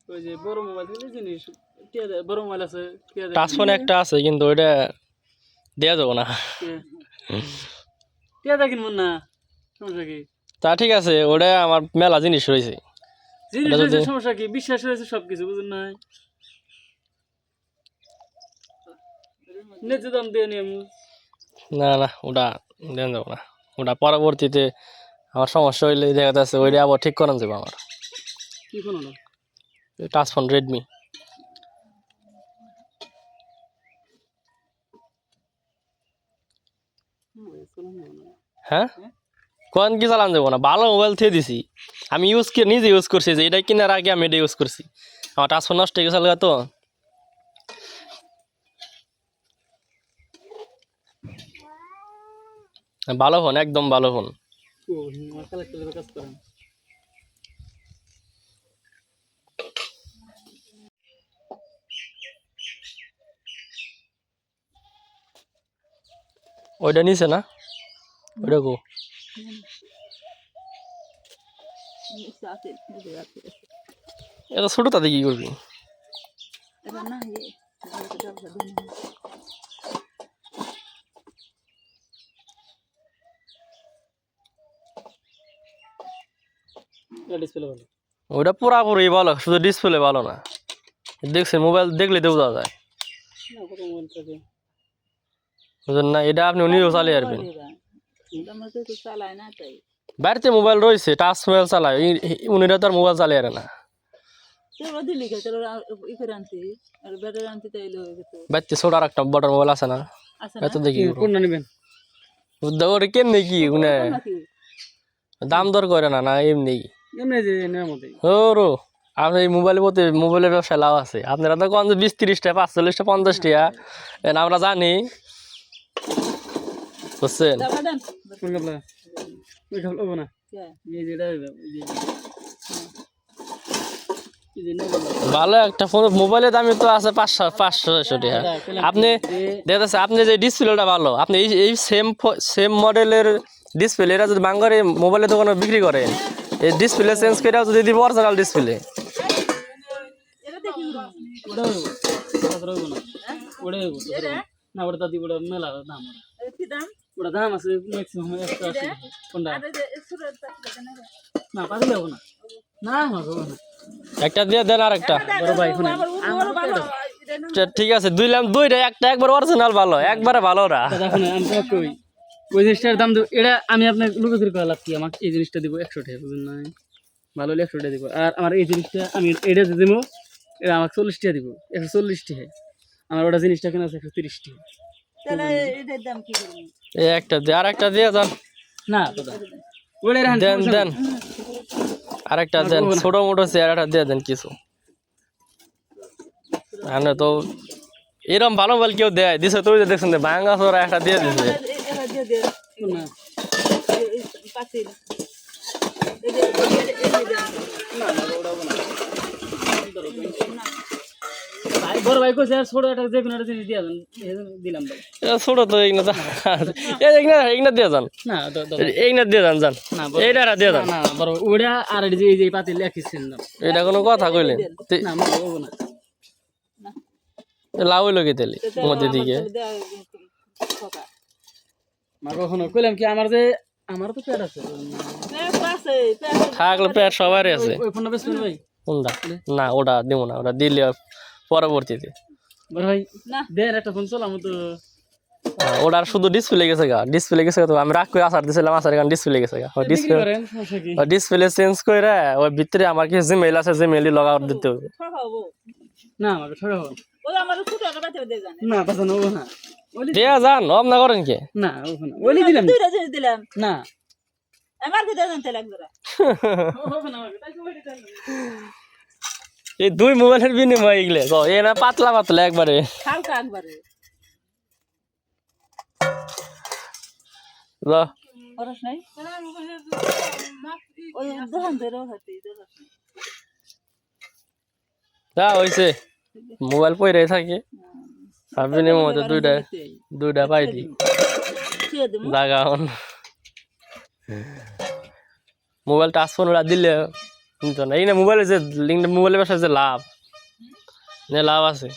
ওই যে বড় মোবাইল থেকে জিনিস বড় মোবাইল আছে টাচ ফোন একটা আছে কিন্তু ওইটা দেয়া যাবো না। টিয়া কিনবো না, সমস্যা কি? তা ঠিক আছে, ওটা আমার মেলা জিনিস রয়েছে। জিনিস হয়েছে সমস্যা কি? বিশ্বাস হয়েছে সবকিছু, বুঝুন না? ন্যায্য দাম দিয়ে নিয়ে না না, ওটা দেন যাবো না। ওটা পরবর্তীতে আমার সমস্যা হইলে দেখা যাচ্ছে ওইটা আবার ঠিক করান যাবো আমার। কি ফোন হলো? Touch phone Redmi. হ্যাঁ কোন কি চালান যাবো না, ভালো মোবাইল থেকে দিছি আমি, নিজে ইউজ করছি, যে এটা কেনার আগে আমি এটা ইউজ করছি। আমার টাচ ফোন নষ্ট হয়ে গেছে তো। ভালো ফোন, একদম ভালো ফোন। কাজ করেন। ওইটা নিছে না, ওইটা কো এত ছোট, তাতে কি করবি? ডিসপ্লে ভালো। ওইটা পুরাপুরি ভালো, শুধু ডিসপ্লে ভালো না। দেখছেন মোবাইল দেখলে দেবো দাদা যায় না, কত মোবাইল থাকে? বুঝলেন না, এটা আপনি নিজেও চালিয়ে পারবেন। বাড়িতে মোবাইল রয়েছে, টাচ মোবাইল চালায়, উনিরা তো আর মোবাইল চালিয়ে না। বাড়িতে ছোট আর একটা বড় মোবাইল আছে না, এত দেখি কোনটা নেবেন? ওটা কেমনি কি উনি দাম দর করে না, না এমনি এমনি যে নেওয়ার মধ্যে। ওরো আপনার এই মোবাইলের মধ্যে মোবাইলের ব্যবসা লাভ আছে। আপনারা তো কোন 20-30 টাকা, 45 টাকা, 50 টাকা আমরা জানি, বুঝছেন? ভালো একটা ফোন মোবাইলের দামই তো আছে 500-600 টাকা। আপনি দেখতেছেন, আপনি যে ডিসপ্লেটা ভালো, আপনি এই সেম মডেলের ডিসপ্লে এটা যদি বাঙ্গারে মোবাইলের দোকানে বিক্রি করেন, এই ডিসপ্লে চেঞ্জ করে যদি দিব অরিজিনাল ডিসপ্লে, না ওটা দাদি ওটা মেলা দাম, ওটা দাম আছে ম্যাক্সিমাম 180। কোনটা? না পাগল হবো না, না হবে না। একটা দিয়ে দেন আর একটা। বড় ভাই শুনে ঠিক আছে, দুইটা, একটা একবার অরিজিনাল ভালো, একবারে ভালো না। দেখুন আমি তো কই ওই জিনিসটার দাম দেবো, এটা আমি আপনাকে লুকোচুরি করে লাভ কি? আমাকে এই জিনিসটা দিব 100 টাকা, বুঝুন না? ভালো হলে 100 টাকা দিব। আর আমার এই জিনিসটা আমি এটা যে দেবো, এটা আমাকে 40 টাকা দিব, 140 টাকা। আমার ওটা জিনিসটা কেনা আছে 130 টাকা। এই একটা দিয়ে আর একটা দিয়ে দেন। না দাদা ওটা দেন দেন, আর একটা দেন, ছোট মোটো চেয়ার একটা দিয়ে দেন কিছু। আমরা তো এরকম ভালো মোবাইল কেউ দেয় দিছে, তুই যে দেখছেন ভাঙা চোরা একটা দিয়ে দিছে। বড় ভাই কইছে ছোট একটা যে কোনো একটা জিনিস দিয়ে দেন, দিলাম ভাই। ছোট তো এইগুলা দিয়ে যান, না এইগুলা দিয়ে যান যান, এইটা দিয়ে যান। না বড় ওটা আর এই যে পাতিল লেখিছেন না, এটা কোনো কথা কইলেন? না মাগো হবো না। লাভ হইলো কি তেলি মধ্যে দিকে মাগো কখনো কইলাম কি আমার যে আমার তো পেট আছে, থাকলে পেট সবারই আছে। ওই ফোনটা বেচবেন ভাই? কোনটা? না ওটা দিব না, ওটা দিলে পরবর্তীতে। বড় ভাই দেন একটা ফোন চলাম তো। ওটার শুধু ডিসপ্লে গেছে গা, ডিসপ্লে গেছে তো আমি রাগ করে আসার দিছিলাম, আসার কারণ ডিসপ্লে গেছে গা। ডিসপ্লে চেঞ্জ করে ওই ভিতরে আমার কিছু জিমেইল আছে, জিমেইল লগ আউট দিতে হবে। না আমাকে ঠকা হবে না, পাঠানো হবো না। দেয়া যান, অব না করেন কি? না হবো না, ওলি দিলাম না এই দুই মোবাইলের বিনিময় এগুলো এ না পাতলা পাতলা একবারে যা হয়েছে, মোবাইল পয়রা থাকে আর বিনিময় দুইটা পাই দি জায়গা। মোবাইল টাচ ফোন দিলে নিত না এই না মোবাইলে যে লিঙ্ক মোবাইলের ব্যবসায় যে লাভ আছে